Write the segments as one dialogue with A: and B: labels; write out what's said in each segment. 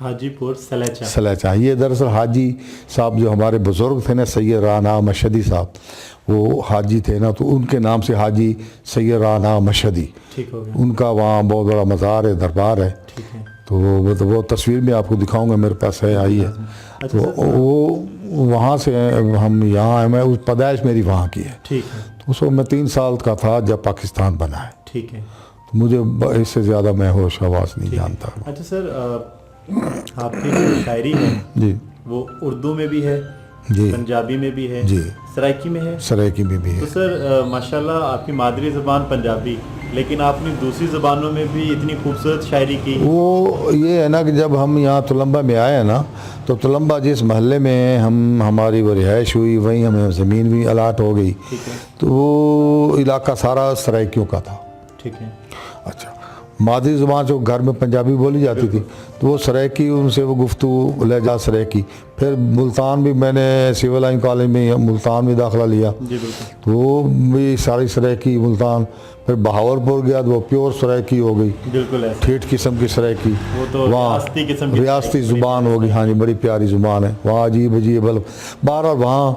A: حاجی پور سلیچا.
B: سلیچا. یہ دراصل حاجی صاحب جو ہمارے بزرگ تھے نا سید رانا مشہدی صاحب، وہ حاجی تھے نا، تو ان کے نام سے حاجی سید رانا مشہدی.
A: ٹھیک ہو گیا.
B: ان کا وہاں بہت بڑا مزار ہے، دربار ہے.
A: ٹھیک ہے.
B: تو وہ تصویر میں آپ کو دکھاؤں گا، میرے پاس ہے، آئی ہے. تو وہ وہاں سے ہم یہاں ہیں، میں پیدائش میری وہاں کی ہے.
A: ٹھیک ہے.
B: تو اس وقت میں 3 سال کا تھا جب پاکستان بنا ہے.
A: ٹھیک ہے.
B: تو مجھے اس سے زیادہ میں ہوش حواس نہیں جانتا.
A: اچھا سر، آپ کی جو شاعری ہے
B: جی
A: وہ اردو میں بھی ہے،
B: جی،
A: پنجابی میں بھی ہے،
B: جی،
A: سرائکی میں ہے.
B: سرائکی میں بھی ہے.
A: تو سر ماشاءاللہ آپ کی مادری زبان پنجابی، لیکن آپ نے دوسری زبانوں میں بھی اتنی خوبصورت شاعری کی.
B: وہ یہ ہے نا کہ جب ہم یہاں تلمبہ میں آئے ہیں نا، تو تلمبہ جس محلے میں ہماری وہ رہائش ہوئی، وہیں ہمیں زمین بھی الاٹ ہو گئی.
A: ٹھیک ہے.
B: تو وہ علاقہ سارا سرائکیوں کا تھا.
A: ٹھیک ہے.
B: اچھا، مادری زبان جو گھر میں پنجابی بولی جاتی تھی، تو وہ سرائکی، ان سے وہ گفتگو لہجہ سرائکی. پھر ملتان بھی میں نے سول لائن کالج میں ملتان میں داخلہ لیا،
A: جی بالکل.
B: تو وہ بھی ساری سرائکی ملتان. پھر بہاولپور گیا تو وہ پیور سرائکی ہو گئی،
A: بالکل ایسا.
B: ٹھیٹھ قسم کی سرائکی.
A: وہ تو ریاستی قسم کی
B: ریاستی زبان ہوگی. ہاں جی، بڑی پیاری زبان ہے وہاں، عجیب عجیب. بہرحال وہاں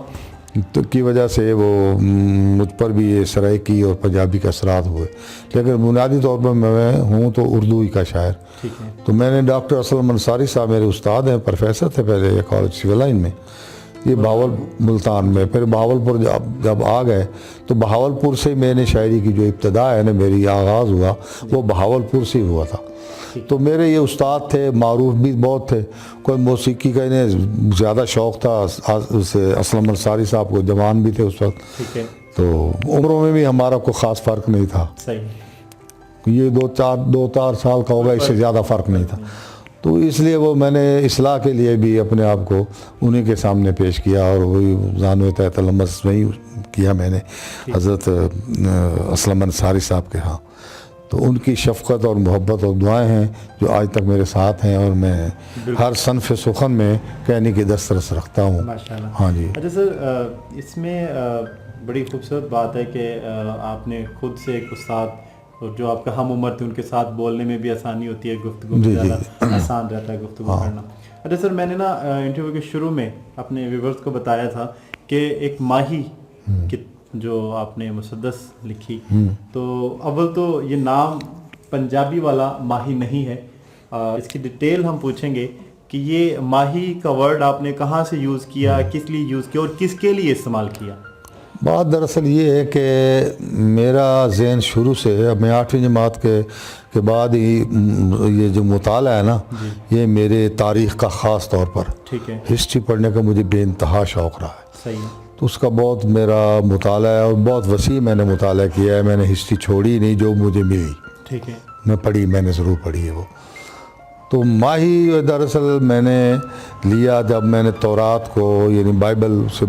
B: کی وجہ سے وہ مجھ پر بھی یہ سرائکی اور پنجابی کے اثرات ہوئے، لیکن بنیادی طور پر میں ہوں تو اردو ہی کا شاعر.
A: ٹھیک ہے.
B: تو میں نے ڈاکٹر اسلم انصاری صاحب میرے استاد ہیں، پروفیسر تھے پہلے یہ کالج سول لائن میں، یہ ملتان میں. پھر بہاولپور جب آ گئے تو بہاولپور سے میں نے شاعری کی جو ابتدا ہے نا، میری آغاز ہوا وہ بہاولپور سے ہی ہوا تھا. تو میرے یہ استاد تھے، معروف بھی بہت تھے. کوئی موسیقی کا انہیں زیادہ شوق تھا، اسلم انصاری صاحب کو جوان بھی تھے اس وقت.
A: ٹھیک ہے.
B: تو عمروں میں بھی ہمارا کوئی خاص فرق نہیں تھا.
A: صحیح.
B: یہ 2-4 سال کا ہوگا، اس سے زیادہ فرق نہیں تھا. تو اس لیے وہ میں نے اصلاح کے لیے بھی اپنے آپ کو انہی کے سامنے پیش کیا، اور وہی زانو تحت لمس میں ہی کیا میں نے حضرت اسلم انصاری صاحب کے ہاں. تو ان کی شفقت اور محبت اور دعائیں ہیں جو آج تک میرے ساتھ ہیں، اور میں ہر صنف سخن میں کہنے کی دسترس رکھتا ہوں.
A: ماشاءاللہ.
B: ہاں جی.
A: اچھا سر، اس میں بڑی خوبصورت بات ہے کہ آپ نے خود سے ایک استاد، اور جو آپ کا ہم عمر تھے، ان کے ساتھ بولنے میں بھی آسانی ہوتی ہے، گفتگو میں زیادہ آسان رہتا ہے گفتگو کرنا. اچھا سر، میں نے نا انٹرویو کے شروع میں اپنے ویورز کو بتایا تھا کہ ایک ماہی جو آپ نے مسدس لکھی، تو اول تو یہ نام پنجابی والا ماہی نہیں ہے. اس کی ڈیٹیل ہم پوچھیں گے کہ یہ ماہی کا ورڈ آپ نے کہاں سے یوز کیا، کس لیے یوز کیا، اور کس کے لیے استعمال کیا.
B: بات دراصل یہ ہے کہ میرا ذہن شروع سے، اب میں 8ویں جماعت کے بعد ہی یہ جو مطالعہ ہے نا، یہ میرے تاریخ کا خاص طور پر،
A: ٹھیک ہے،
B: ہسٹری پڑھنے کا مجھے بے انتہا شوق رہا ہے.
A: صحیح ہے.
B: تو اس کا بہت میرا مطالعہ ہے، اور بہت وسیع میں نے مطالعہ کیا ہے. میں نے ہسٹری چھوڑی نہیں، جو مجھے ملی
A: ٹھیک ہے،
B: میں نے ضرور پڑھی ہے وہ. تو ماہی دراصل میں نے لیا جب میں نے تورات کو، یعنی بائبل سے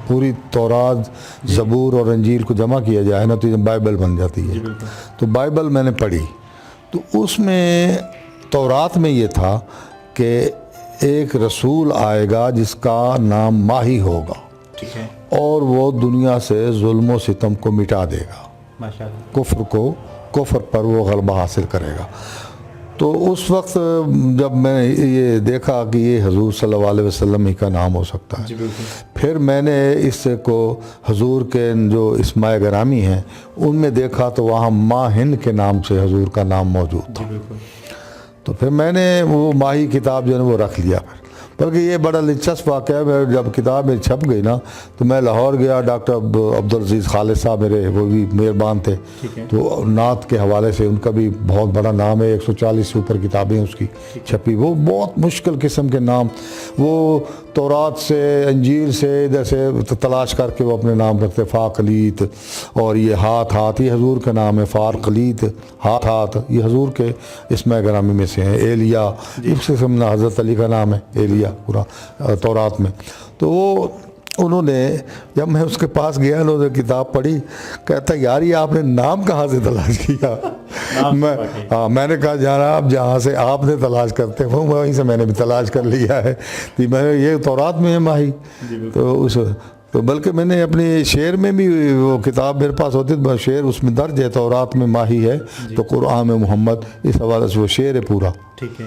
B: پوری تورات، زبور اور انجیل کو جمع کیا جائے نا، تو یہ بائبل بن جاتی ہے. تو بائبل میں نے پڑھی، تو اس میں تورات میں یہ تھا کہ ایک رسول آئے گا جس کا نام ماہی ہوگا،
A: ٹھیک ہے،
B: اور وہ دنیا سے ظلم و ستم کو مٹا دے گا،
A: ماشاءاللہ،
B: کفر پر وہ غلبہ حاصل کرے گا. تو اس وقت جب میں نے یہ دیکھا کہ یہ حضور صلی اللہ علیہ وسلم ہی کا نام ہو سکتا ہے، پھر میں نے اس کو حضور کے جو اسماء گرامی ہیں ان میں دیکھا، تو وہاں ماں ہند کے نام سے حضور کا نام موجود تھا. تو پھر میں نے وہ ماہی کتاب جو ہے وہ رکھ لیا. بلکہ یہ بڑا دلچسپ واقعہ ہے، جب کتاب میں چھپ گئی نا، تو میں لاہور گیا. ڈاکٹر عبدالعزیز خالد صاحب میرے، وہ بھی مہربان تھے. تو نعت کے حوالے سے ان کا بھی بہت بڑا نام ہے، 140 سے اوپر کتابیں اس کی چھپی. وہ بہت مشکل قسم کے نام، وہ تورات سے، انجیل سے، ادھر سے تلاش کر کے وہ اپنے نام رکھتے. فاقلیت، اور یہ ہاتھ، یہ حضور کا نام ہے. فارقلیت، ہاتھ، یہ حضور کے اسماء گرامی میں سے ہیں. ایلیا، اس قسم نہ حضرت علی کا نام ہے ایلیا پورا تورات میں. تو وہ انہوں نے، جب میں اس کے پاس گیا، انہوں نے کتاب پڑھی، کہتا یار یہ آپ نے نام کہاں سے تلاش کیا؟ میں نے کہا جناب جہاں سے آپ نے تلاش کرتے ہو وہیں سے میں نے بھی تلاش کر لیا ہے. میں نے یہ تورات میں ہے ماہی. تو بلکہ میں نے اپنے شعر میں بھی، وہ کتاب میرے پاس ہوتی تو شعر اس میں درج ہے، تورات میں ماہی ہے تو قرآن میں محمد، اس حوالے سے وہ شعر ہے پورا.
A: ٹھیک ہے.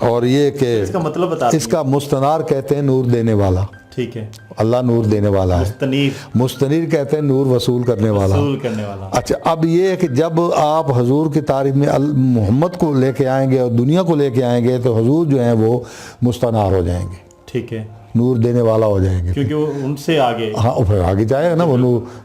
B: اور یہ کہ
A: اس کا مطلب بتا
B: اس کا مستنار کہتے ہیں نور دینے والا،
A: ٹھیک ہے،
B: اللہ نور دینے والا ہے، مستنیر کہتے ہیں نور وصول کرنے والا۔ اچھا، اب یہ ہے کہ جب آپ حضور کی تعریف میں محمد کو لے کے آئیں گے اور دنیا کو لے کے آئیں گے تو حضور جو ہیں وہ مستنار ہو جائیں گے،
A: ٹھیک ہے،
B: نور دینے والا ہو جائیں گے،
A: کیونکہ وہ ان سے آگے،
B: ہاں پھر آگے جائے گا نا، وہ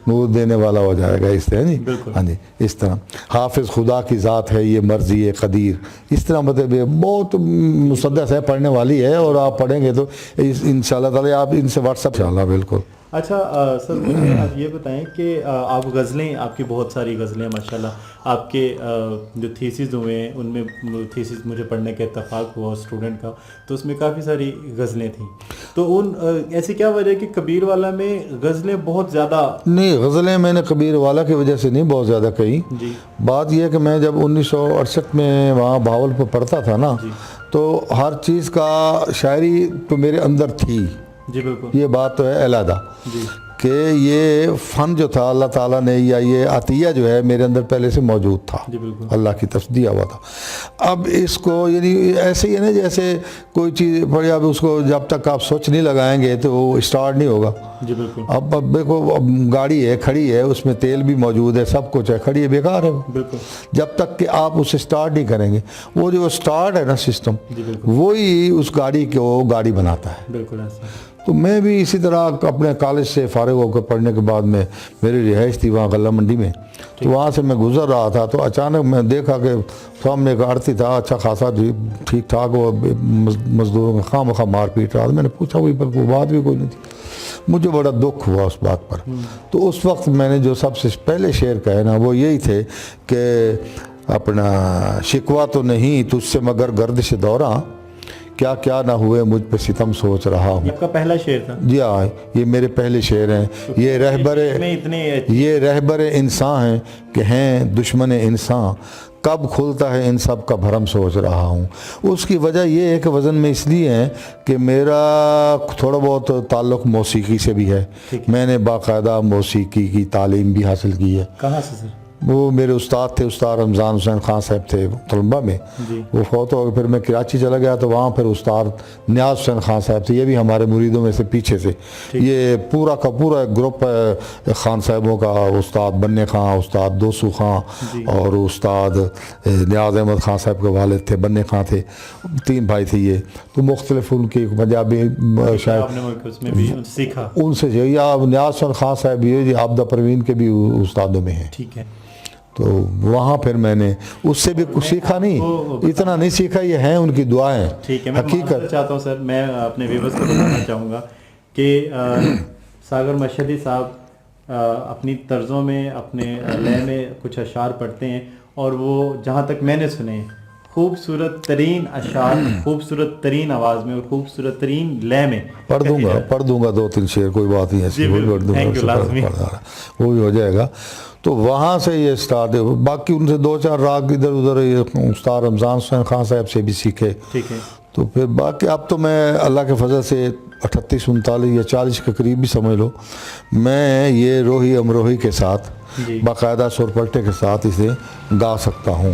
B: نور دینے والا ہو جائے گا، اس طرح نہیں، ہاں جی، اس طرح حافظ خدا کی ذات ہے یہ مرضی قدیر، اس طرح مطلب بہت مصدق ہے، پڑھنے والی ہے، اور آپ پڑھیں گے تو انشاءاللہ تعالی آپ ان سے واٹس ایپ انشاءاللہ بالکل۔
A: اچھا سر، مجھے آپ یہ بتائیں کہ آپ غزلیں، آپ کی بہت ساری غزلیں ماشاءاللہ، آپ کے جو تھیسز ہوئے ہیں ان میں تھیسز مجھے پڑھنے کا اتفاق ہوا اسٹوڈنٹ کا، تو اس میں کافی ساری غزلیں تھیں، تو ان ایسی کیا وجہ ہے کہ کبیر والا میں غزلیں بہت زیادہ؟ نہیں،
B: غزلیں میں نے کبیر والا کی وجہ سے نہیں بہت زیادہ کہی، بات یہ ہے کہ میں جب 1968 میں وہاں بھاول پہ پڑھتا تھا نا، تو ہر چیز کا شاعری تو میرے اندر تھی،
A: جی بالکل،
B: یہ بات تو ہے علیحدہ کہ یہ فن جو تھا اللہ تعالیٰ نے، یا یہ عطیہ جو ہے میرے اندر پہلے سے موجود تھا، اللہ کی تصدیق ہوا تھا۔ اب اس کو یعنی ایسے ہی ہے نا، جیسے کوئی چیز پڑھی، اب اس کو جب تک آپ سوچ نہیں لگائیں گے تو وہ اسٹارٹ نہیں ہوگا۔
A: جی بالکل،
B: اب دیکھو، اب گاڑی ہے، کھڑی ہے، اس میں تیل بھی موجود ہے، سب کچھ ہے، کھڑی ہے، بیکار ہے
A: بالکل،
B: جب تک کہ آپ اسے اسٹارٹ نہیں کریں گے۔ وہ جو اسٹارٹ ہے نا سسٹم، وہی اس گاڑی کو گاڑی بناتا ہے،
A: بالکل ایسا۔
B: تو میں بھی اسی طرح اپنے کالج سے فارغ ہو کر پڑھنے کے بعد میں میری رہائش تھی وہاں غلہ منڈی میں، تو وہاں سے میں گزر رہا تھا تو اچانک میں دیکھا کہ سامنے ایک آڑتی تھا، اچھا خاصا ٹھیک ٹھاک، وہ مزدوروں میں خواہ مخواہ مار پیٹ رہا تھا۔ میں نے پوچھا کوئی پر کوئی بات بھی کوئی نہیں تھی، مجھے بڑا دکھ ہوا اس بات پر۔ تو اس وقت میں نے جو سب سے پہلے شعر کہے نا وہ یہی تھے کہ اپنا شکوہ تو نہیں تجھ سے مگر گردش دوراں، کیا کیا نہ ہوئے مجھ پہ ستم سوچ رہا ہوں۔
A: آپ کا پہلا شعر تھا؟ جی
B: ہاں، یہ میرے پہلے شعر ہیں۔ یہ رہبر انسان ہیں کہ ہیں دشمن انسان، کب کھلتا ہے ان سب کا بھرم سوچ رہا ہوں۔ اس کی وجہ یہ ہے کہ وزن میں اس لیے ہے کہ میرا تھوڑا بہت تعلق موسیقی سے بھی ہے، میں نے باقاعدہ موسیقی کی تعلیم بھی حاصل کی ہے۔
A: کہاں سے سر؟
B: وہ میرے استاد تھے، استاد رمضان حسین خان صاحب تھے طلبہ میں، وہ فوت ہو گئے، پھر میں کراچی چلا گیا تو وہاں پھر استاد نیاز حسین خان صاحب تھے، یہ بھی ہمارے مریدوں میں سے پیچھے سے، یہ پورا کا پورا گروپ ہے خان صاحبوں کا، استاد بننے خان، استاد دوسو خان اور استاد نیاز احمد خان صاحب کے والد تھے بننے خان تھے، 3 بھائی تھے یہ، تو مختلف ان کی پنجابی
A: سیکھا
B: ان سے، یا نیاز حسین خان صاحب یہ عابدہ پروین کے بھی استادوں میں ہیں،
A: ٹھیک ہے۔
B: تو وہاں پھر میں نے اس سے بھی کچھ سیکھا، نہیں اتنا نہیں سیکھا، یہ ہیں ان کی دعائیں،
A: ٹھیک ہے۔ میں معذرت چاہتا ہوں سر، میں اپنے ویورز کو بتانا چاہوں گا کہ ساگر مشہدی صاحب اپنی طرزوں میں، اپنے لے میں کچھ اشعار پڑھتے ہیں، اور وہ جہاں تک میں نے سنے خوبصورت ترین اشعار، خوبصورت ترین آواز میں اور خوبصورت ترین لے میں
B: پڑھ دوں گا 2-3 شعر، کوئی بات نہیں ایسی، وہ بھی ہو جائے گا۔ تو وہاں سے یہ اسٹارٹ ہے، باقی ان سے 2-4 راگ ادھر ادھر یہ استاد رمضان حسین خان صاحب سے بھی سیکھے،
A: ٹھیک ہے۔
B: تو پھر باقی اب تو میں اللہ کے فضل سے 38 39 یا 40 کے قریب بھی سمجھ لو، میں یہ روحی امروہی کے ساتھ باقاعدہ سر پلٹے کے ساتھ اسے گا سکتا ہوں،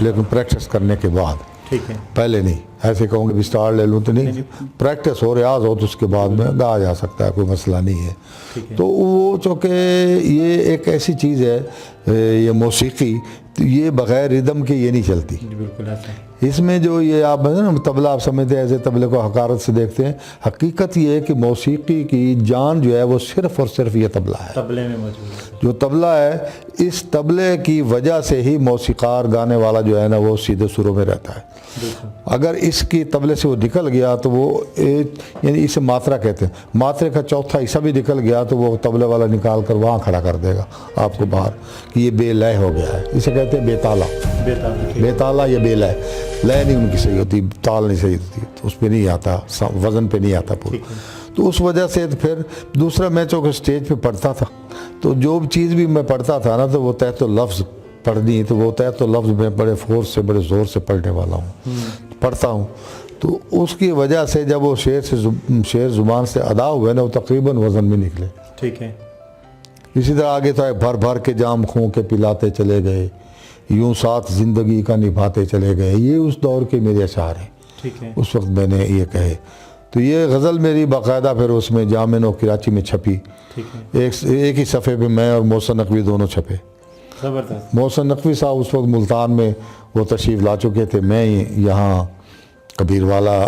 B: لیکن پریکٹس کرنے کے بعد، ٹھیک ہے، پہلے نہیں ایسے کہوں کہ اسٹار لے لوں تو نہیں، پریکٹس ہو ریاض ہو تو اس کے بعد میں گایا جا سکتا ہے، کوئی مسئلہ نہیں ہے۔ تو وہ چونکہ یہ ایک ایسی چیز ہے، یہ موسیقی یہ بغیر ردم کے یہ نہیں چلتی،
A: بالکل ایسا۔
B: اس میں جو یہ آپ طبلہ آپ سمجھتے ہیں ایسے طبلے کو حقارت سے دیکھتے ہیں، حقیقت یہ ہے کہ موسیقی کی جان جو ہے وہ صرف اور صرف یہ طبلہ ہے،
A: طبلے میں موجود ہے۔ جو
B: طبلہ ہے، اس طبلے کی وجہ سے ہی موسیقار گانے والا جو ہے نا وہ سیدھے سروں میں رہتا ہے۔ اگر اس کی طبلے سے وہ نکل گیا تو وہ یعنی اسے ماترا کہتے ہیں، ماترے کا چوتھا حصہ بھی نکل گیا تو وہ طبلے والا نکال کر وہاں کھڑا کر دے گا آپ کو باہر کہ یہ بے لے ہو گیا ہے، اسے کہتے ہیں بے تالا، بے تالا یا بے لے، لے نہیں ان کی صحیح ہوتی، تال نہیں صحیح ہوتی، تو اس پہ نہیں آتا، وزن پہ نہیں آتا پورا۔ تو اس وجہ سے پھر دوسرا میں چونکہ اسٹیج پہ پڑھتا تھا تو جو چیز بھی میں پڑھتا تھا نا تو وہ تحت لفظ پڑھنی، تو وہ تحت لفظ میں بڑے فورس سے بڑے زور سے پڑھنے والا ہوں، پڑھتا ہوں، تو اس کی وجہ سے جب وہ شعر زبان سے ادا ہوئے نا وہ تقریباً وزن میں نکلے، ٹھیک ہے۔ اسی طرح آگے تو بھر بھر کے جام خوں کے پلاتے چلے گئے، یوں ساتھ زندگی کا نبھاتے چلے گئے، یہ اس دور کے میرے اشعار ہیں۔
A: ٹھیک ہے.
B: اس وقت میں نے یہ کہے. تو یہ غزل میری باقاعدہ پھر اس میں جامع نو کراچی میں چھپی.
A: ٹھیک ہے.
B: ایک ہی صفحے پہ میں اور محسن نقوی دونوں چھپے.
A: زبردست.
B: محسن نقوی صاحب اس وقت ملتان میں وہ تشریف لا چکے تھے, میں یہاں کبیر والا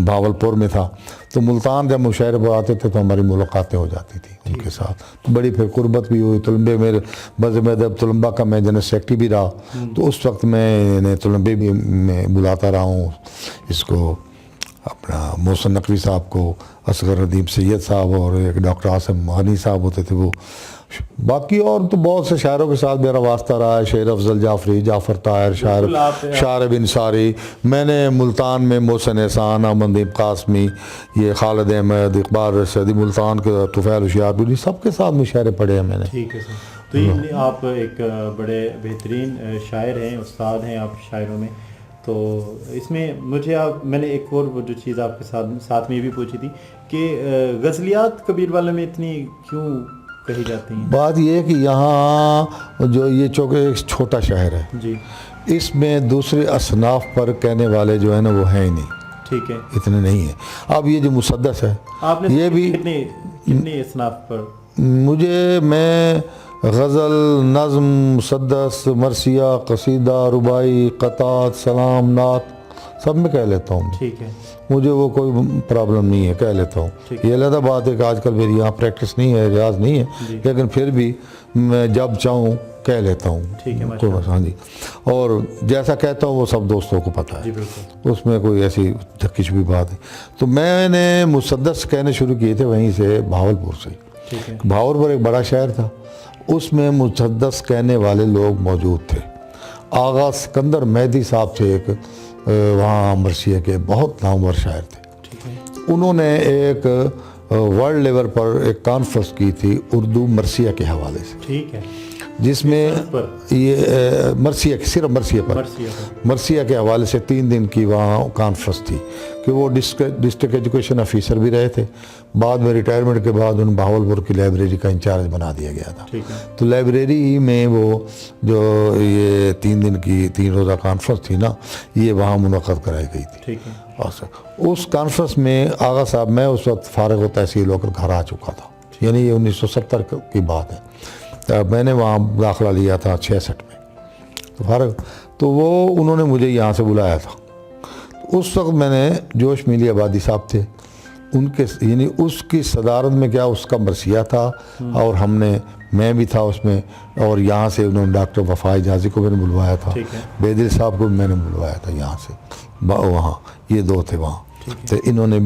B: بھاولپور میں تھا. تو ملتان جب مشاعرے پر آتے تھے تو ہماری ملاقاتیں ہو جاتی تھیں ان کے ساتھ, تو بڑی پھر قربت بھی ہوئی. طلبے میرے بزم ادب طلبہ کا میں جنرل سیکرٹری بھی رہا, تو اس وقت میں طلبے بھی میں بلاتا رہا ہوں اس کو, اپنا محسن نقوی صاحب کو, اصغر ندیم سید صاحب اور ایک ڈاکٹر عاصم غنی صاحب ہوتے تھے وہ. باقی اور تو بہت سے شاعروں کے ساتھ میرا واسطہ رہا ہے, شیر افضل جعفری, جعفر طاہر, شاعر بن ساری. میں نے ملتان میں محسن احسان, امندیب قاسمی, یہ خالد احمد, اقبال رشیدی, ملتان کے طفیل ہوشیارپوری, سب کے ساتھ مشاعرے پڑھے ہیں میں نے.
A: ٹھیک ہے سر. تو یہ آپ ایک بڑے بہترین شاعر ہیں, استاد ہیں آپ شاعروں میں. تو اس میں مجھے میں نے ایک اور وہ جو چیز آپ کے ساتھ میں یہ بھی پوچھی تھی کہ غزلیات کبیر والے میں اتنی کیوں کہی جاتی ہیں؟
B: بات یہ ہے کہ یہاں جو یہ چونکہ ایک چھوٹا شہر ہے
A: جی,
B: اس میں دوسرے اصناف پر کہنے والے جو ہیں نا وہ ہیں ہی نہیں.
A: ٹھیک ہے.
B: اتنے نہیں ہیں. اب یہ جو مسدس ہے
A: آپ نے
B: یہ بھی
A: کتنی اصناف پر؟
B: میں غزل, نظم, مسدس, مرثیہ, قصیدہ, ربائی, قطعات, سلام, نعت سب میں کہہ لیتا ہوں.
A: ٹھیک ہے.
B: مجھے وہ کوئی پرابلم نہیں ہے, کہہ لیتا ہوں. یہ علیحدہ بات ہے کہ آج کل میری یہاں پریکٹس نہیں ہے, ریاض نہیں ہے, لیکن پھر بھی میں جب چاہوں کہہ لیتا ہوں.
A: ٹھیک ہے.
B: ہاں جی. اور جیسا کہتا ہوں وہ سب دوستوں کو پتہ ہے, اس میں کوئی ایسی دھکش بھی بات ہے. تو میں نے مسدس کہنے شروع کیے تھے وہیں سے, بھاولپور سے. بھاولپور ایک بڑا شہر تھا, اس میں مسدس کہنے والے لوگ موجود تھے. آغا سکندر مہدی صاحب تھے ایک وہاں مرثیہ کے بہت نامور شاعر تھے. انہوں نے ایک ورلڈ لیول پر ایک کانفرنس کی تھی اردو مرثیہ کے حوالے سے. ٹھیک ہے. جس میں یہ مرثیہ, صرف مرثیہ پر, مرثیہ کے حوالے سے 3 دن کی وہاں کانفرنس تھی. کہ وہ ڈسٹرکٹ ایجوکیشن آفیسر بھی رہے تھے. بعد میں ریٹائرمنٹ کے بعد ان بہاولپور کی لائبریری کا انچارج بنا دیا گیا تھا. تو لائبریری میں وہ جو یہ 3 دن کی 3 روزہ کانفرنس تھی نا, یہ وہاں منعقد کرائی گئی تھی. اس کانفرنس میں آغا صاحب, میں اس وقت فارغ و تحصیل ہو کر گھر آ چکا تھا, یعنی یہ 1970 کی بات ہے. میں نے وہاں داخلہ لیا تھا 66 میں, تو فارغ. تو وہ انہوں نے مجھے یہاں سے بلایا تھا. اس وقت میں نے جوش میلی آبادی صاحب تھے, ان کے یعنی اس کی صدارت میں کیا اس کا مرثیہ تھا, اور میں بھی تھا اس میں, اور یہاں سے انہوں نے ڈاکٹر وفا اجازی کو میں نے بلوایا تھا, بیدل صاحب کو میں نے بلوایا تھا یہاں سے وہاں, یہ 2 تھے وہاں. تو انہوں نے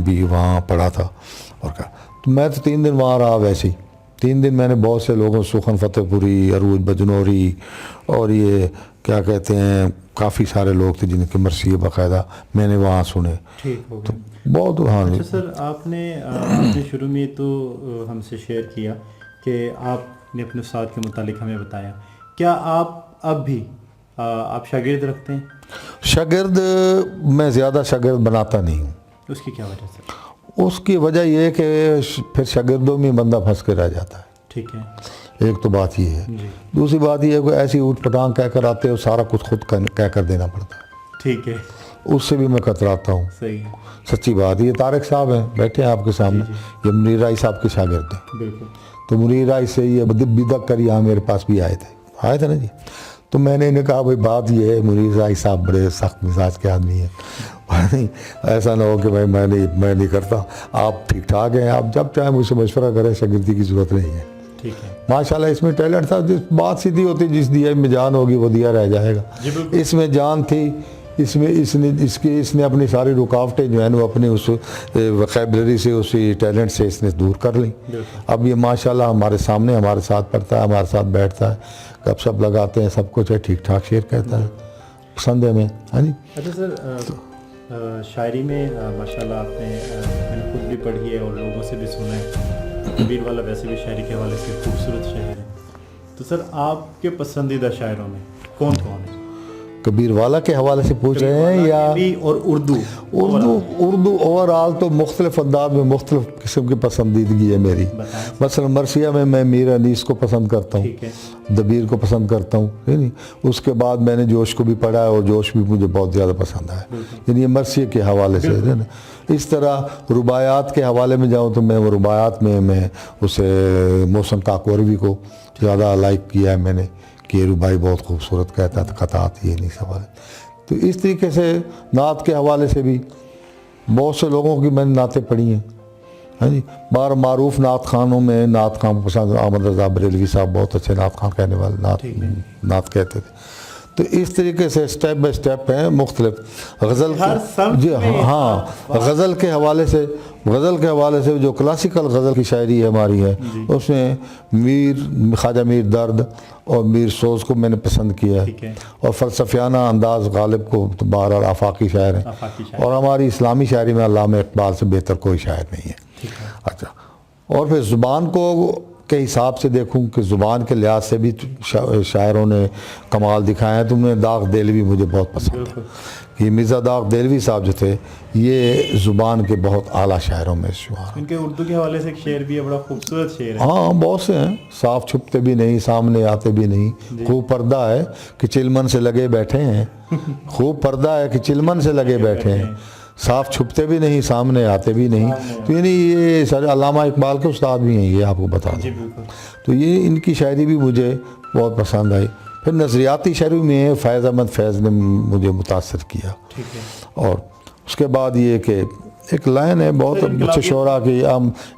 B: بھی وہاں پڑھا تھا. اور کیا, تو میں تو 3 دن وہاں رہا. ویسے ہی 3 دن میں نے بہت سے لوگوں, سخن فتح پوری, عروج بجنوری, اور یہ کیا کہتے ہیں, کافی سارے لوگ تھے جن کے مرثیے باقاعدہ میں نے وہاں سنے. تو بہت. ہاں
A: اچھا سر, آپ نے شروع میں تو ہم سے شیئر کیا کہ آپ نے اپنے استاد کے متعلق ہمیں بتایا. کیا آپ اب بھی آپ شاگرد رکھتے ہیں؟
B: شاگرد میں زیادہ شاگرد بناتا نہیں ہوں.
A: اس کی کیا وجہ سر؟
B: اس کی وجہ یہ ہے کہ پھر شاگردوں میں بندہ پھنس کے رہ جاتا ہے.
A: ٹھیک ہے.
B: ایک تو بات یہ ہے. دوسری بات یہ ہے کہ ایسی اوٹ پٹانگ کہہ کر آتے ہو, سارا کچھ خود کہہ کر دینا پڑتا ہے.
A: ٹھیک ہے.
B: اس سے بھی میں کتراتا ہوں.
A: صحیح ہے.
B: سچی بات. یہ طارق صاحب ہیں, بیٹھے ہیں آپ کے سامنے, یہ منیر رائی صاحب کے شاگرد ہیں.
A: بالکل.
B: تو منیر رائی سے یہ بدک کر یہاں میرے پاس بھی آئے تھے نا جی. تو میں نے انہیں کہا بھائی بات یہ ہے, منیر رائی صاحب بڑے سخت مزاج کے آدمی ہیں, ایسا نہ ہو کہ بھائی میں نہیں کرتا, آپ ٹھیک ٹھاک ہیں, آپ جب چاہیں مجھ سے مشورہ کریں, شاگردی کی ضرورت نہیں ہے. ٹھیک ہے. ماشاءاللہ اس میں ٹیلنٹ تھا. جس بات سیدھی ہوتی, جس دیا میں جان ہوگی وہ دیا رہ جائے گا. اس میں جان تھی, اس میں اس نے اپنی ساری رکاوٹیں جو ہیں وہ اپنے اس وکیبلری سے, اسی ٹیلنٹ سے اس نے دور کر لیں. اب یہ ماشاءاللہ ہمارے سامنے ہمارے ساتھ پڑھتا ہے, ہمارے ساتھ بیٹھتا ہے, گپ شپ لگاتے ہیں, سب کچھ ہے, ٹھیک ٹھاک شعر کہتا ہے, پسند ہے ہمیں. ہاں جی.
A: اچھا سر, شاعری میں ماشاءاللہ آپ نے خود بھی پڑھی ہے اور لوگوں سے بھی سنا ہے. کبیر والا ویسے بھی شاعری کے حوالے سے خوبصورت شاعر ہے. تو سر آپ کے پسندیدہ شاعروں میں کون کون ہے؟
B: کبیر والا کے حوالے سے پوچھ رہے ہیں یا
A: اور اردو؟
B: اردو اوورآل تو مختلف انداز میں مختلف قسم کی پسندیدگی ہے میری. مثلا مرثیہ میں میر انیس کو پسند کرتا ہوں, دبیر کو پسند کرتا ہوں, یعنی اس کے بعد میں نے جوش کو بھی پڑھا ہے اور جوش بھی مجھے بہت زیادہ پسند ہے, یعنی یہ مرثیہ کے حوالے سے ہے نا. اس طرح رباعیات کے حوالے میں جاؤں تو میں وہ رباعیات میں اسے محسن کاکوروی کو زیادہ لائک کیا ہے میں نے, کہ یہ رباعی بہت خوبصورت کہتا تھا, قطعات یہ نہیں سوال. تو اس طریقے سے نعت کے حوالے سے بھی بہت سے لوگوں کی میں نے نعتیں پڑھی ہیں, ہاں جی. معروف نعت خانوں میں نعت خان پسند احمد رضا بریلوی صاحب بہت اچھے نعت خان کہنے والے نعت کہتے تھے. تو اس طریقے سے سٹیپ بائی سٹیپ ہیں مختلف. غزل جی ہاں, غزل کے حوالے سے جو کلاسیکل غزل کی شاعری ہماری ہے اس میں خواجہ میر درد اور میر سوز کو میں نے پسند کیا ہے, اور فلسفیانہ انداز غالب کو بہرحال آفاقی شاعر ہیں, اور ہماری اسلامی شاعری میں علامہ اقبال سے بہتر کوئی شاعر نہیں ہے. اچھا, اور پھر زبان کو کے حساب سے دیکھوں کہ زبان کے لحاظ سے بھی شاعروں نے کمال دکھایا ہے. تم نے داغ دہلوی مجھے بہت پسند ہے. یہ مرزا داغ دہلوی صاحب جو تھے یہ زبان کے بہت اعلیٰ شاعروں میں شمار.
A: ان کے اردو کے حوالے سے ایک شعر بھی ہے, بڑا خوبصورت شعر ہے.
B: ہاں بہت سے ہیں. صاف چھپتے بھی نہیں, سامنے آتے بھی نہیں, خوب پردہ ہے کہ چلمن سے لگے بیٹھے ہیں. خوب پردہ ہے کہ چلمن سے لگے بیٹھے ہیں, صاف چھپتے بھی نہیں, سامنے آتے بھی نہیں. تو یعنی یہ سارے علامہ اقبال کے استاد بھی ہیں, یہ آپ کو بتا دوں. تو یہ ان کی شاعری بھی مجھے بہت پسند آئی. پھر نظریاتی شاعری میں فیض احمد فیض نے مجھے متاثر کیا. اور اس کے بعد یہ کہ ایک لائن ہے بہت اچھے شعراء کی,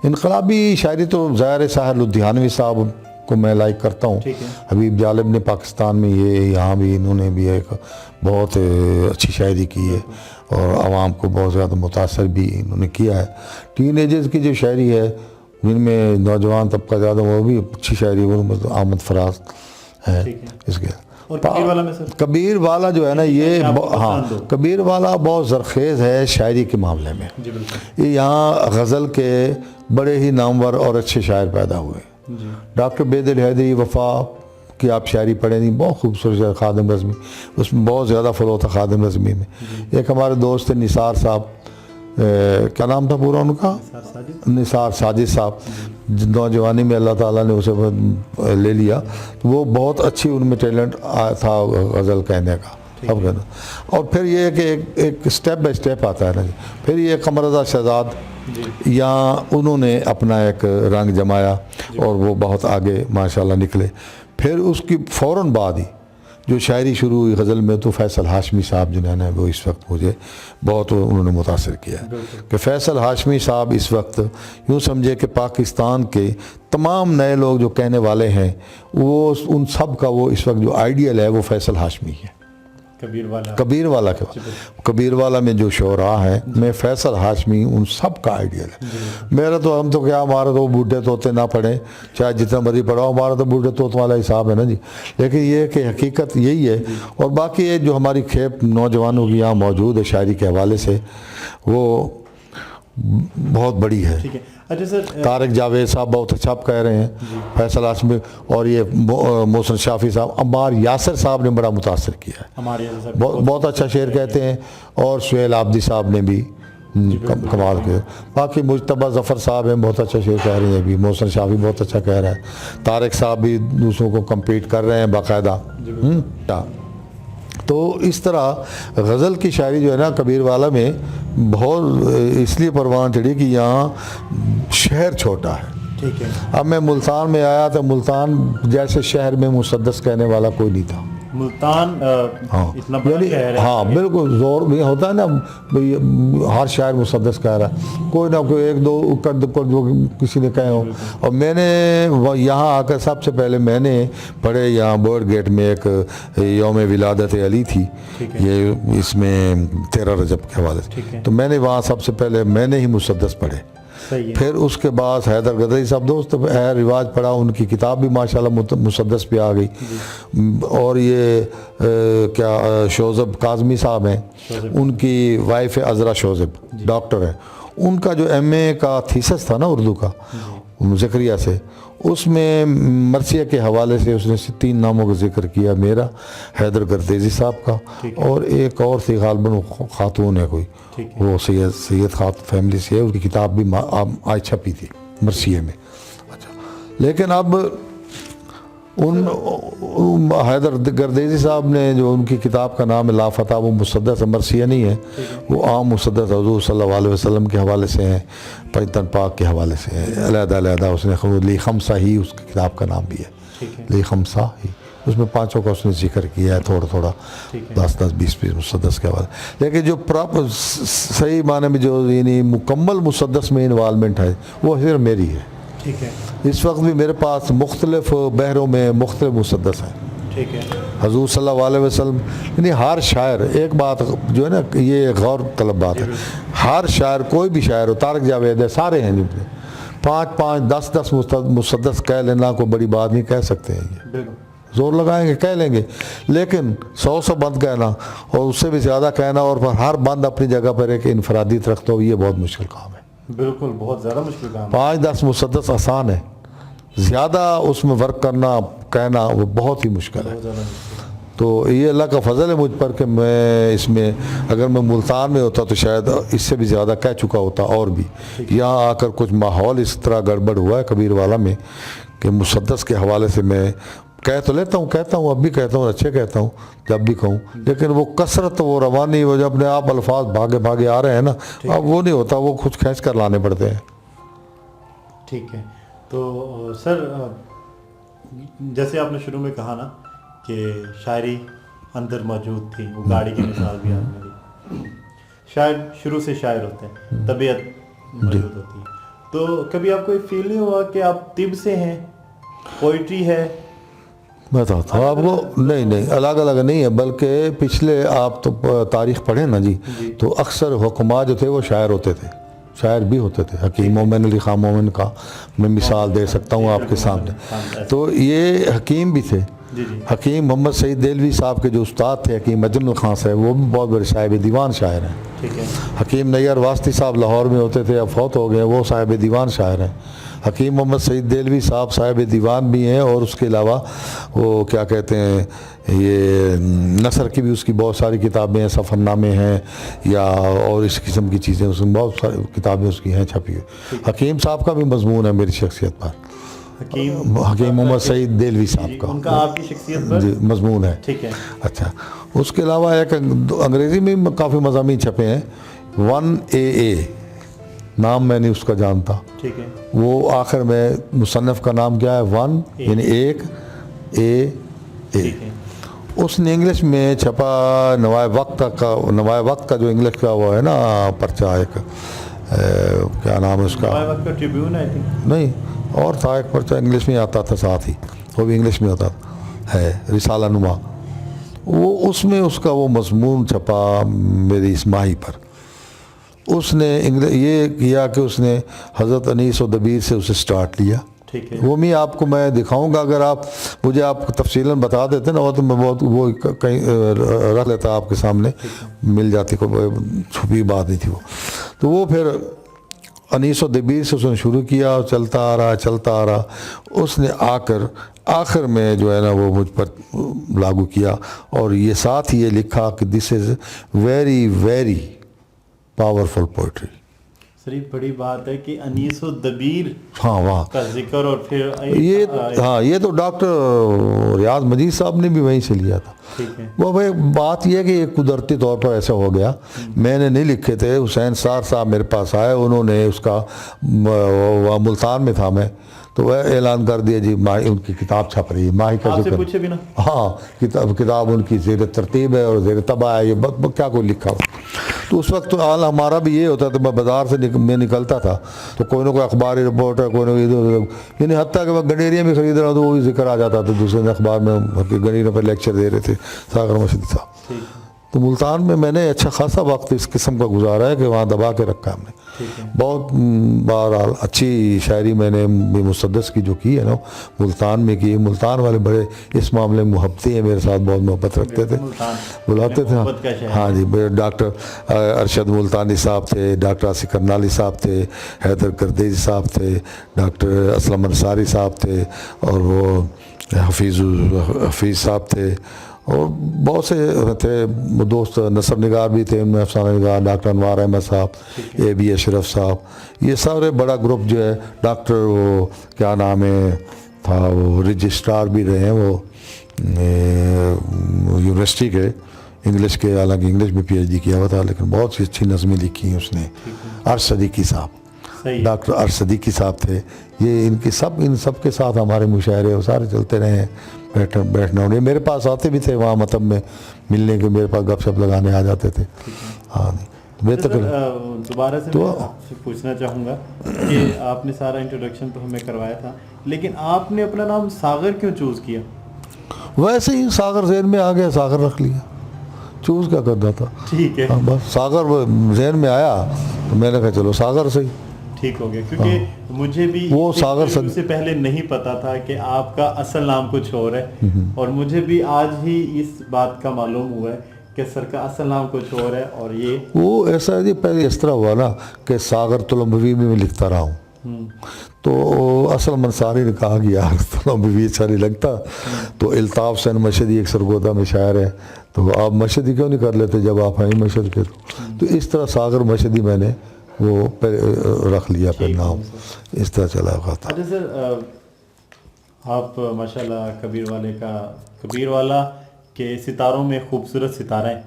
B: انقلابی شاعری تو ظاہر ساحر لدھیانوی صاحب کو میں لائک کرتا ہوں. حبیب جالب نے پاکستان میں یہاں بھی انہوں نے بھی ایک بہت اچھی شاعری کی ہے اور عوام کو بہت زیادہ متاثر بھی انہوں نے کیا ہے. ٹین ایجرز کی جو شاعری ہے جن میں نوجوان طبقہ زیادہ, وہ بھی اچھی شاعری, وہ احمد فراز ہے. اس کے کبیر والا جو ہے نا یہ ہاں کبیر والا بہت زرخیز ہے شاعری کے معاملے میں. یہ یہاں غزل کے بڑے ہی نامور اور اچھے شاعر پیدا ہوئے. ڈاکٹر بیدل حیدری وفا کی آپ شاعری پڑھیں نہیں, بہت خوبصورت شاعر خادم رزمی, اس میں بہت زیادہ فلو تھا خادم رزمی میں. ایک ہمارے دوست تھے نثار صاحب, کیا نام تھا پورا ان کا, نثار ساجد صاحب, نوجوانی میں اللہ تعالیٰ نے اسے لے لیا. وہ بہت اچھی ان میں ٹیلنٹ تھا غزل کہنے کا. اب کہنا اور پھر یہ کہ ایک سٹیپ بائی سٹیپ آتا ہے نا. پھر یہ قمر رضا شہزاد یہاں انہوں نے اپنا ایک رنگ جمایا اور وہ بہت آگے ماشاءاللہ نکلے. پھر اس کی فوراً بعد ہی جو شاعری شروع ہوئی غزل میں تو فیصل ہاشمی صاحب جنہوں نے وہ اس وقت مجھے بہت انہوں نے متاثر کیا کہ فیصل ہاشمی صاحب اس وقت یوں سمجھے کہ پاکستان کے تمام نئے لوگ جو کہنے والے ہیں وہ ان سب کا وہ اس وقت جو آئیڈیل ہے وہ فیصل ہاشمی ہے. کبیر والا کے کبیر والا میں جو شعراء ہیں میں فیصل ہاشمی ان سب کا آئیڈیل ہے. میرا تو ہم تو کیا, ہمارا تو بوڑھے طوطے نہ پڑھیں چاہے جتنا مرضی پڑھاؤ, ہمارا تو بوڑھے طوطوں والا حساب ہے نا جی. لیکن یہ کہ حقیقت یہی ہے. اور باقی یہ جو ہماری کھیپ نوجوانوں کی یہاں موجود ہے شاعری کے حوالے سے وہ بہت بڑی ہے. طارق جاوید صاحب بہت اچھا آپ کہہ رہے ہیں, فیصل ہاشمی, اور یہ محسن شافی صاحب, عمار یاسر صاحب نے بڑا متاثر کیا ہے, بہت اچھا شعر کہتے ہیں. اور سہیل عابدی صاحب نے بھی کمال کے. باقی مجتبیٰ ظفر صاحب ہیں بہت اچھا شعر کہہ رہے ہیں بھی. محسن شافی بہت اچھا کہہ رہا ہے. طارق صاحب بھی دوسروں کو کمپیٹ کر رہے ہیں باقاعدہ. تو اس طرح غزل کی شاعری جو ہے نا کبیر والا میں بہت اس لیے پروان چڑھی کہ یہاں شہر چھوٹا ہے. اب میں ملتان میں آیا تو ملتان جیسے شہر میں مسدس کہنے والا کوئی نہیں تھا.
A: ملتان اتنا بڑا شہر ہے.
B: ہاں بالکل زور بھی ہوتا ہے نا, ہر شاعر مسدس کہہ رہا ہے, کوئی نہ کوئی ایک دو جو کسی نے کہے ہو. اور میں نے یہاں آ کر سب سے پہلے میں نے پڑھے یہاں برڈ گیٹ میں ایک یوم ولادت علی تھی, یہ اس میں 13 رجب کے حوالے سے, تو میں نے وہاں سب سے پہلے میں نے ہی مسدس پڑھے. پھر اس کے بعد حیدر گدری صاحب دوست ہے رواج پڑھا, ان کی کتاب بھی ماشاءاللہ مسدس پہ آ گئی. اور یہ کیا شوزب کاظمی صاحب ہیں, ان کی وائف عذرا شوزب ڈاکٹر ہیں, ان کا جو ایم اے کا تھیسس تھا نا اردو کا, ذکریہ سے، اس میں مرثیہ کے حوالے سے اس نے 3 ناموں کا ذکر کیا، میرا، حیدر گردیزی صاحب کا، اور ایک اور تھی غالباً خاتون ہے کوئی، وہ سید خاتون فیملی سے ہے، اس کی کتاب بھی آج چھپی تھی مرثیہ میں. اچھا، لیکن اب ان حیدر گردیزی صاحب نے جو ان کی کتاب کا نام ہے لا فتح، وہ مسدس مرثیہ نہیں ہے، وہ عام مسدس حضور صلی اللہ علیہ وسلم کے حوالے سے ہیں، پنجتن پاک کے حوالے سے ہیں، علیحدہ علیحدہ. اس نے لی خمسہ ہی اس کی کتاب کا نام بھی ہے، لی خمسہ ہی. اس میں 5 کا اس نے ذکر کیا ہے، تھوڑا تھوڑا 10 20 مسدس کے حوالے. لیکن جو پراپر صحیح معنی میں جو یعنی مکمل مسدس میں انوالومنٹ ہے وہ صرف میری ہے.
A: ٹھیک ہے.
B: اس وقت بھی میرے پاس مختلف بحروں میں مختلف مسدس ہیں.
A: ٹھیک ہے.
B: حضور صلی اللہ علیہ وسلم، یعنی ہر شاعر، ایک بات جو ہے نا یہ غور طلب بات ہے، ہر شاعر کوئی بھی شاعر ہو، طارق جاوید ہے، سارے ہیں، 5 10 مسدس کہہ لینا کوئی بڑی بات نہیں، کہہ سکتے ہیں، یہ زور لگائیں گے کہہ لیں گے. لیکن 100 بند کہنا اور اس سے بھی زیادہ کہنا اور ہر بند اپنی جگہ پر ایک انفرادیت رکھتا ہو، یہ بہت مشکل کام ہے.
A: بالکل، بہت زیادہ مشکل کام ہے.
B: 5 10 مسدس آسان ہے، زیادہ اس میں ورک کرنا کہنا وہ بہت ہی مشکل ہے. تو یہ اللہ کا فضل ہے مجھ پر کہ میں اس میں، اگر میں ملتان میں ہوتا تو شاید اس سے بھی زیادہ کہہ چکا ہوتا. اور بھی یہاں آ کر کچھ ماحول اس طرح گڑبڑ ہوا ہے کبیر والا میں کہ مسدس کے حوالے سے میں کہہ تو لیتا ہوں، کہتا ہوں، اب بھی کہتا ہوں، اچھے کہتا ہوں جب بھی کہوں، لیکن وہ کثرت، وہ روانی، وہ جو اپنے آپ الفاظ بھاگے بھاگے آ رہے ہیں نا، اب وہ نہیں ہوتا، وہ کچھ کھینچ کر لانے پڑتے ہیں.
A: ٹھیک ہے. تو سر جیسے آپ نے شروع میں کہا نا کہ شاعری اندر موجود تھی، وہ گاڑی کی مثال بھی آپ نے دی. شاعر شروع سے شاعر ہوتے ہیں، طبیعت موجود ہوتی ہے. تو کبھی آپ کو یہ فیل نہیں ہوا کہ آپ طب سے ہیں، پوئٹری ہے؟
B: میں بتاتا ہوں آپ کو، نہیں الگ الگ نہیں ہے، بلکہ پچھلے آپ تو تاریخ پڑھیں نا جی، تو اکثر حکماء جو تھے وہ شاعر ہوتے تھے، شاعر بھی ہوتے تھے. حکیم مومن علی خان مومن کا میں مثال دے سکتا ہوں آپ کے سامنے. تو یہ حکیم بھی تھے. حکیم محمد سعید دہلوی صاحب کے جو استاد تھے حکیم اجمل خان صاحب، وہ بھی بہت بڑے صاحب دیوان شاعر ہیں. حکیم نیر واسطی صاحب لاہور میں ہوتے تھے، اب فوت ہو گئے، وہ صاحب دیوان شاعر ہیں. حکیم محمد سعید دہلوی صاحب صاحب دیوان بھی ہیں، اور اس کے علاوہ وہ کیا کہتے ہیں، یہ نثر کی بھی اس کی بہت ساری کتابیں ہیں، سفر نامے ہیں یا اور اس قسم کی چیزیں، اس میں بہت ساری کتابیں اس کی ہیں چھپی ہوئی. حکیم صاحب کا بھی مضمون ہے میری شخصیت پر، حکیم محمد سعید دہلوی صاحب کا،
A: ان کا آپ کی شخصیت پر
B: جی مضمون ہے.
A: ٹھیک ہے.
B: اچھا، اس کے علاوہ ایک انگریزی میں کافی مضامین چھپے ہیں، 1AA نام میں نہیں اس کا جانتا.
A: ٹھیک ہے.
B: وہ آخر میں مصنف کا نام کیا ہے، 1 یعنی 1 A. اس نے انگلش میں چھپا نوائے وقت کا جو انگلش کا وہ ہے نا پرچہ، ایک کیا نام ہے اس کا،
A: نوائے وقت کا ٹریبیون ہے،
B: نہیں اور تھا ایک پرچہ انگلش میں آتا تھا ساتھ ہی، وہ بھی انگلش میں ہوتا ہے، رسالہ نما. وہ اس میں اس کا وہ مضمون چھپا میری اس ماہی پر. اس نے یہ کیا کہ اس نے حضرت انیس و دبیر سے اسے سٹارٹ لیا. وہ بھی آپ کو میں دکھاؤں گا، اگر آپ مجھے آپ تفصیلاً بتا دیتے نا، وہ تو میں بہت وہ کہیں رکھ لیتا آپ کے سامنے، مل جاتی، کوئی چھپی بات نہیں تھی وہ. تو وہ پھر انیس و دبیر سے اس نے شروع کیا، چلتا آ رہا. اس نے آ کر آخر میں جو ہے نا وہ مجھ پر لاگو کیا، اور یہ ساتھ ہی یہ لکھا کہ this is very very powerful poetry.
A: Sir یہ بڑی بات ہے کہ انیس و دبیر
B: ہاں
A: کا ذکر، اور پھر
B: یہ تو ڈاکٹر ریاض مجید صاحب نے بھی وہیں سے لیا تھا. وہ بھائی بات یہ ہے کہ یہ قدرتی طور پر ایسا ہو گیا، میں نے نہیں لکھے تھے، حسین سار صاحب میرے پاس آئے، انہوں نے اس کا ملتان میں تھا میں، تو وہ اعلان کر دیا جی ماہی ان کی کتاب چھپ رہی ہے، ماہی کا ذکر. ہاں کتاب ان کی زیر ترتیب ہے اور زیر طبع ہے، یہ کیا کوئی لکھا ہو. تو اس وقت حال ہمارا بھی یہ ہوتا تھا، میں بازار سے میں نکلتا تھا تو کوئی نہ کوئی اخباری رپورٹ ہے، کوئی نہ کوئی، یعنی حتیٰ کہ میں گنڈیریا میں خرید رہا ہوں تو وہ بھی ذکر آ جاتا تھا دوسرے اخبار میں، گنڈیریا پر لیکچر دے رہے تھے ساغر مشہدی صاحب. تو ملتان میں نے اچھا خاصا وقت اس قسم کا گزارا ہے کہ وہاں دبا کے رکھا ہم نے. بہت بہرحال اچھی شاعری میں نے مسدس کی جو کی ہے نا ملتان میں کی. ملتان والے بڑے اس معاملے میں محبتی ہیں, میرے ساتھ بہت محبت رکھتے تھے, بلاتے تھے. ہاں جی, ڈاکٹر ارشد ملتانی صاحب تھے, ڈاکٹر آصف کرنالی صاحب تھے, حیدر کردیجی صاحب تھے, ڈاکٹر اسلم انصاری صاحب تھے, اور وہ حفیظ صاحب تھے, اور بہت سے تھے دوست. نصر نگار بھی تھے ان میں, افسانہ نگار, ڈاکٹر انوار احمد صاحب, اے بی اشرف صاحب, یہ سارے بڑا گروپ جو ہے. ڈاکٹر وہ کیا نام ہے تھا, وہ رجسٹرار بھی رہے ہیں وہ یونیورسٹی کے انگلش کے, حالانکہ انگلش میں پی ایچ ڈی کیا ہوا تھا, لیکن بہت سی اچھی نظمیں لکھی ہیں اس نے. عرش صدیقی صاحب, ڈاکٹر عرش صدیقی صاحب تھے. یہ ان سب کے ساتھ ہمارے مشاعرے وہ سارے چلتے رہے ہیں. بیٹھنا ہونے میرے پاس آتے بھی تھے وہاں مطلب میں ملنے کے, میرے پاس گپ شپ لگانے آ جاتے تھے. ہاں بہتر.
A: دوبارہ سے میں آپ سے پوچھنا چاہوں گا کہ آپ نے سارا انٹروڈکشن تو ہمیں کروایا تھا, لیکن آپ نے اپنا نام ساغر کیوں چوز کیا؟
B: ویسے ہی ساغر ذہن میں آ گیا, ساغر رکھ لیا. چوز کیا کرنا تھا,
A: ٹھیک ہے,
B: بس ساغر ذہن میں آیا تو میں نے کہا چلو ساغر سے
A: ٹھیک ہو گیا. کیونکہ مجھے بھی
B: وہ ساغر
A: سے پہلے نہیں پتا تھا کہ آپ کا اصل نام کچھ اور ہے, اور مجھے بھی آج ہی اس بات کا معلوم ہوا ہے کہ سر کا اصل نام کچھ اور ہے. اور یہ
B: وہ ایسا ہے جی, پہلے اس طرح ہوا نا کہ ساغر تلمبوی میں لکھتا رہا ہوں, تو اصل منصاری نے کہا کہ یار تلمبوی اچھا نہیں لگتا, تو الطاف حسین مشہدی ایک سرگودا میں شاعر ہے, تو آپ مشہدی کیوں نہیں کر لیتے جب آپ ہیں مشہد کے. تو اس طرح ساغر مشہدی میں نے وہ رکھ لیا پھر نام, اس طرح چلا ہوا تھا.
A: اچھا سر, آپ ماشاءاللہ کبیر والا کے ستاروں میں خوبصورت ستارہ ہیں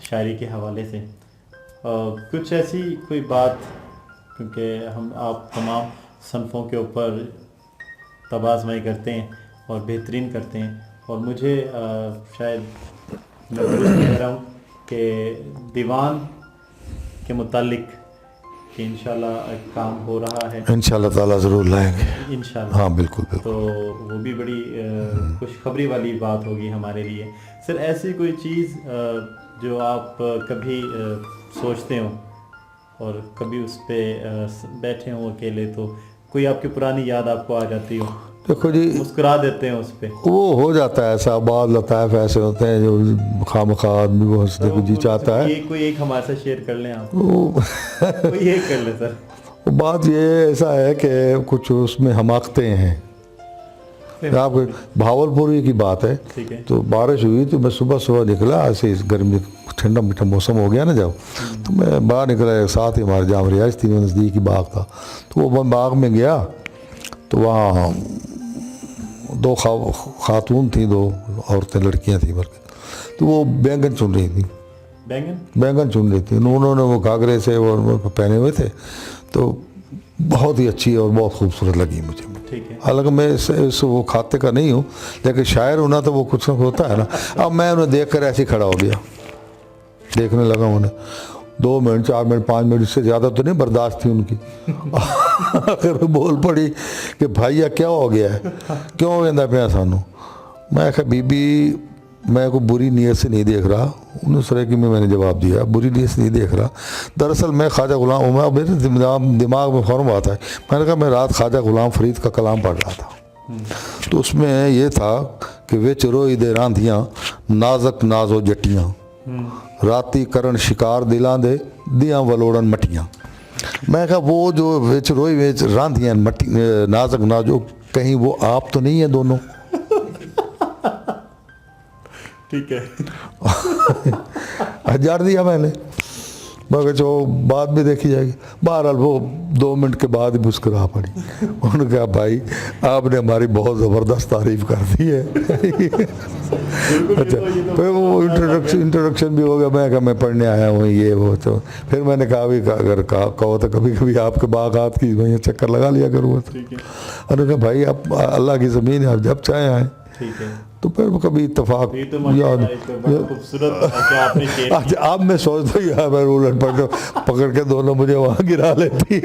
A: شاعری کے حوالے سے. کچھ ایسی کوئی بات, کیونکہ آپ تمام صنفوں کے اوپر طب آزمائی کرتے ہیں اور بہترین کرتے ہیں, اور مجھے شاید میں درست کہہ رہا ہوں کہ دیوان کے متعلق کہ انشاءاللہ کام ہو رہا ہے,
B: انشاءاللہ تعالیٰ ضرور لائیں گے
A: انشاءاللہ.
B: ہاں بالکل بالکل.
A: تو وہ بھی بڑی خوشخبری والی بات ہوگی ہمارے لیے. سر ایسی کوئی چیز جو آپ کبھی سوچتے ہوں اور کبھی اس پہ بیٹھے ہوں اکیلے, تو کوئی آپ کی پرانی یاد آپ کو آ جاتی ہو,
B: دیکھو جی
A: مسکرا دیتے ہیں اس پہ؟ وہ
B: ہو جاتا ہے ایسا, بعض لطائف ایسے ہوتے ہیں جو خواہ آدمی کو ہنسنے کو جی چاہتا ہے.
A: کوئی ایک ہمارے ساتھ شیئر کر لیں آپ, کوئی ایک کر لیں سر.
B: بات یہ ایسا ہے کہ کچھ اس میں حماقتیں ہیں. آپ کو بھاولپوری کی بات ہے, تو بارش ہوئی تو میں صبح نکلا, ایسے اس گرمی ٹھنڈا میٹھا موسم ہو گیا نا جب, تو میں باہر نکلا, ساتھ ہی ہمارے جام رہائش تھی, نزدیک ہی باغ تھا, تو وہ باغ میں گیا تو وہاں دو خاتون تھیں, دو عورتیں لڑکیاں تھیں بلکہ, تو وہ بینگن چن رہی تھیں. بینگن چن رہی تھیں, انہوں نے وہ گھاگرے سے وہ پہنے ہوئے تھے, تو بہت ہی اچھی اور بہت خوبصورت لگی مجھے. حالانکہ میں اس وہ کھاتے کا نہیں ہوں, لیکن شاعر ہونا تو وہ کچھ ہوتا ہے نا. اب میں انہیں دیکھ کر ایسے کھڑا ہو گیا, دیکھنے لگا انہیں 2 منٹ 4 منٹ 5 منٹ, اس سے زیادہ تو نہیں برداشت تھی ان کی. آخر بول پڑی کہ بھائیا کیا ہو گیا ہے, کیوں ویندا پیا سانو. میں کہا بی بی میں کو بری نیت سے نہیں دیکھ رہا. انہوں سرکی میں نے جواب دیا, بری نیت سے نہیں دیکھ رہا, دراصل میں خواجہ غلام عمر, میرے دماغ میں فوراً آتا ہے, میں نے کہا میں رات خواجہ غلام فرید کا کلام پڑھ رہا تھا, تو اس میں یہ تھا کہ وچ روئی دے راندیاں نازک نازو جٹیاں, راتی کرن شکار دلاں دے دیاں ولوڑن مٹیاں. میں کہا وہ جو وچ روئی وچ راندیاں مٹی نازک نازو, کہیں وہ آپ تو نہیں ہیں دونوں؟
A: ٹھیک ہے,
B: ہزار دیا میں نے, مگر جو بعد میں دیکھی جائے گی. بہرحال وہ 2 منٹ کے بعد ہی مسکرا پڑی. انہوں نے کہا بھائی آپ نے ہماری بہت زبردست تعریف کر دی ہے. اچھا پھر وہ انٹروڈکشن بھی ہو گیا. میں کہا میں پڑھنے آیا ہوں یہ وہ, تو پھر میں نے کہا بھی اگر کہو تو کبھی کبھی آپ کے باغات کی وہیں چکر لگا لیا کروں. انہوں نے کہا بھائی آپ اللہ کی زمین ہے, آپ جب چاہیں آئیں. تو پھر کبھی اتفاق یاد. اب میں سوچتا ہوں یار میں رولٹ پکڑ کے دونوں مجھے وہاں گرا لیتی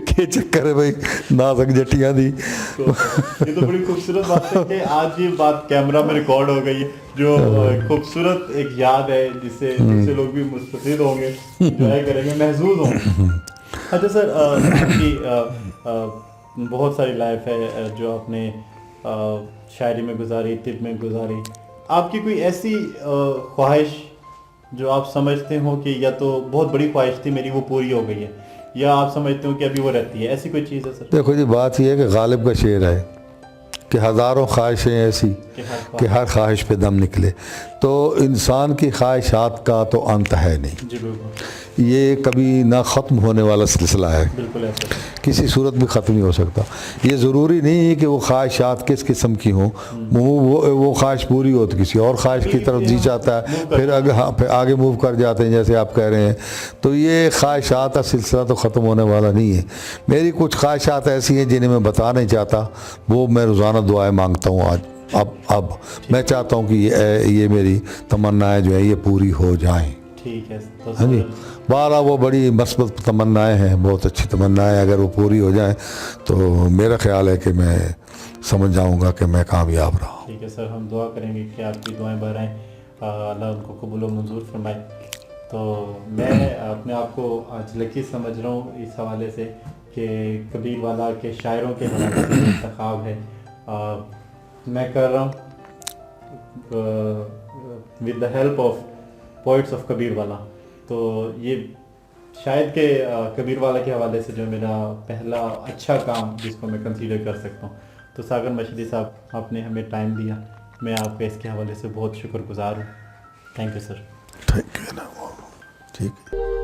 B: کہ چکر ہے بھائی نازک جٹیاں دی.
A: یہ تو بڑی خوبصورت بات ہے کہ آج یہ بات کیمرہ میں ریکارڈ ہو گئی, جو خوبصورت ایک یاد ہے جس سے لوگ بھی مستفید ہوں گے, انجوائے کریں گے, محظوظ ہوں. اچھا سر، آپ کی بہت ساری لائف ہے جو آپ نے شاعری میں گزاری، طب میں گزاری. آپ کی کوئی ایسی خواہش جو آپ سمجھتے ہو کہ یا تو بہت بڑی خواہش تھی میری وہ پوری ہو گئی ہے، یا آپ سمجھتے ہو کہ ابھی وہ رہتی ہے، ایسی کوئی چیز ہے سر؟
B: دیکھو جی، بات یہ ہے کہ غالب کا شعر ہے کہ ہزاروں خواہشیں ایسی کہ ہر خواہش پہ دم نکلے. تو انسان کی خواہشات کا تو انت ہے نہیں،
A: جی بالکل،
B: یہ کبھی نہ ختم ہونے والا سلسلہ ہے،
A: بالکل ایسا.
B: کسی صورت میں ختم نہیں ہو سکتا. یہ ضروری نہیں ہے کہ وہ خواہشات کس قسم کی ہوں، وہ خواہش پوری ہو تو کسی اور خواہش کی طرف جی چاہتا ہے، پھر آگے موو کر جاتے ہیں جیسے آپ کہہ رہے ہیں. تو یہ خواہشات کا سلسلہ تو ختم ہونے والا نہیں ہے. میری کچھ خواہشات ایسی ہیں جنہیں میں بتا نہیں چاہتا، وہ میں روزانہ دعائیں مانگتا ہوں. اب میں چاہتا ہوں کہ یہ میری تمنائیں جو ہیں یہ پوری ہو جائیں.
A: ٹھیک ہے.
B: ہاں جی، بارہ وہ بڑی مثبت تمنائیں ہیں، بہت اچھی تمنائیں، اگر وہ پوری ہو جائیں تو میرا خیال ہے کہ میں سمجھ جاؤں گا کہ میں کامیاب رہا.
A: ٹھیک ہے سر، ہم دعا کریں گے کہ آپ کی دعائیں برائیں، اللہ ان کو قبول و منظور فرمائے. تو میں اپنے آپ کو آج لکی سمجھ رہا ہوں اس حوالے سے کہ کبیر والا کے شاعروں کے حوالے سے انتخاب ہے میں کر رہا ہوں with the help of poets of Kabir والا. تو یہ شاید کہ کبیر والا کے حوالے سے جو میرا پہلا اچھا کام جس کو میں کنسیڈر کر سکتا ہوں. تو ساگر مشہدی صاحب، آپ نے ہمیں ٹائم دیا، میں آپ کا اس کے حوالے سے بہت شکر گزار ہوں. Thank you sir.
B: ٹھیک ہے نا، ٹھیک ہے.